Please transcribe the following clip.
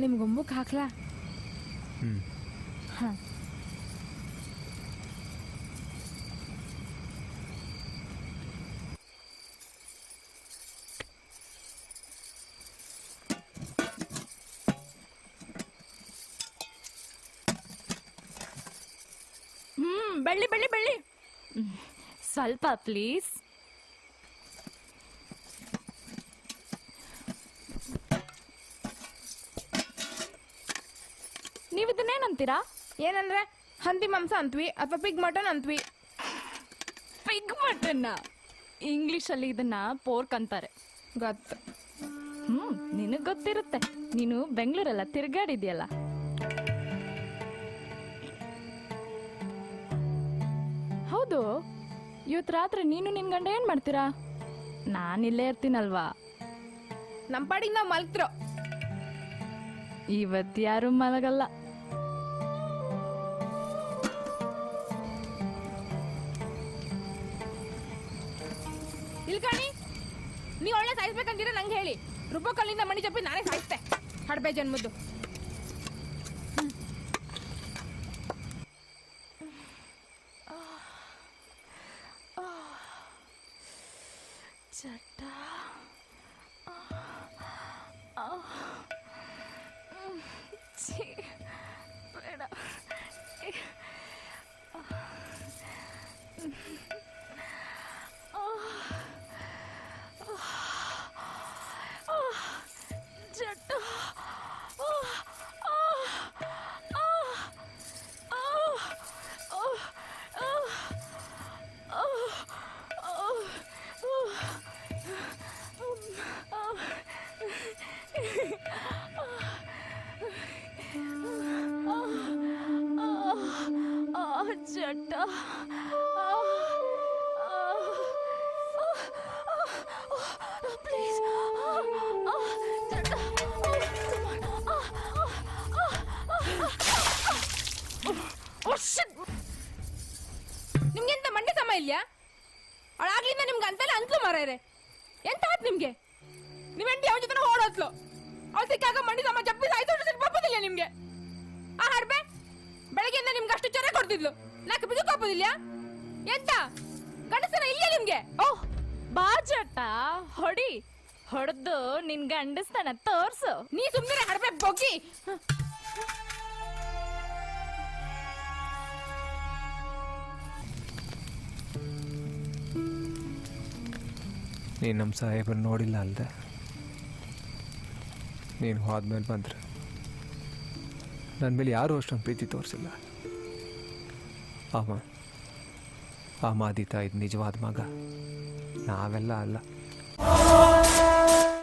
ನಿಮ್ಗೊಂಬಕ್ಕೆ ಹಾಕ್ಲಾ? ಹಾಂ. ಬೆಳ್ಳಿ ಬೆಳ್ಳಿ ಬೆಳ್ಳಿ ಸ್ವಲ್ಪ ಪ್ಲೀಸ್. ನೀವು ಇದನ್ನೇನಂತೀರಾ? ಏನಂದ್ರೆ ಹಂದಿ ಮಾಂಸ ಅಂತ್ವಿ ಅಥವಾ ಪಿಗ್ ಮಟನ್ ಅಂತ್ವಿ. ಪಿಗ್ ಮಟನ್ನ ಇಂಗ್ಲಿಷಲ್ಲಿ ಇದನ್ನ ಪೋರ್ಕ್ ಅಂತಾರೆ. ಗೊತ್ತು. ನಿನಗೆ ಗೊತ್ತಿರುತ್ತೆ, ನೀನು ಬೆಂಗಳೂರೆಲ್ಲ ತಿರ್ಗಾಡಿದ್ಯಲ್ಲ. ಹೌದು, ಇವತ್ತು ರಾತ್ರಿ ನೀನು ನಿನ್ ಗಂಡ ಏನ್ ಮಾಡ್ತೀರಾ? ನಾನಿಲ್ಲೇ ಇರ್ತೀನಲ್ವಾ. ನಮ್ಮ ಪಾಡಿಗೆ ನಾವು ಮಲ್ತ್ರೋ. ಇವತ್ತು ಯಾರು ಮಲಗಲ್ಲ. ಇಲ್ಕಣಿ, ನೀ ಒಳ್ಳೆ ಸಾಯಿಸ್ಬೇಕಂತೀರ ನಂಗೆ ಹೇಳಿ. ರುಬ್ಬಕಲ್ಲಿಂದ ಮಣಿ ಚಪ್ಪಿ ನಾನೇ ಸಾಯಿಸ್ತೆ. ಹಡ್ಬೆ ಜನ್ಮದ್ದು. ಚಟ ಬೇಡ. ಜಟ ಜಟ ಪ್ಲೀಸ್. ನಿಮ್ಗೆಂತ ಮಂಡೆ ಸಮ ಇಲ್ಯಾ? ಅವಳಾಗ್ಲಿಂದ ನಿಮ್ಗೆ ಅಂತೆಲ್ಲ ಅನ್ಸ್ಲು ಮಾರ್ರೆ. ಎಂತ ಆತ್ ನಿಮ್ಗೆ? ನೀವೆಂಟಿ ಅವನ ಜೊತೆ ಓಡೋತ್ಲು. ಅವಳು ಸಿಕ್ಕಾಗ ಮಂಡಿ ಸಮ ಜಪ್ಪಿ ಸಾಯ್ತು ಬಪ್ಪದಿಲ್ಲ ನಿಮ್ಗೆ. ಆ ಹರ್ಬೆ ಬೆಳಗ್ಗೆಯಿಂದ ನಿಮ್ಗೆ ಅಷ್ಟು ಚೊರೆ ಕೊಡ್ತಿದ್ಲು. ನಾಲ್ಕು ಬಿದ್ದು ಕಾಪೋದಿಲ್ಲ. ಎಂತ ಗಂಡಸನ ಇಲ್ಯಾ ನಿಮ್ಗೆ? ಓಹ್ ಬಾ ಜಟ, ಹೊಡಿ. ಹೊಡೆದು ನಿನ್ ಗಂಡಸ್ತಾನ ತೋರ್ಸು. ನೀ ಸುಮ್ಮನೆ ಹರ್ಬೆ ಬೊಗ್ಗಿ. ನೀನು ನಮ್ಮ ಸಾಹೇಬರು ನೋಡಿಲ್ಲ ಅಲ್ದೆ, ನೀನು ಹೋದ್ಮೇಲೆ ಬಂದ್ರೆ ನನ್ನ ಮೇಲೆ ಯಾರೂ ಅಷ್ಟೊಂದು ಪ್ರೀತಿ ತೋರಿಸಿಲ್ಲ. ಆ ಮಾದಿತ ಇದು ನಿಜವಾದ ಮಗ, ನಾವೆಲ್ಲ ಅಲ್ಲ.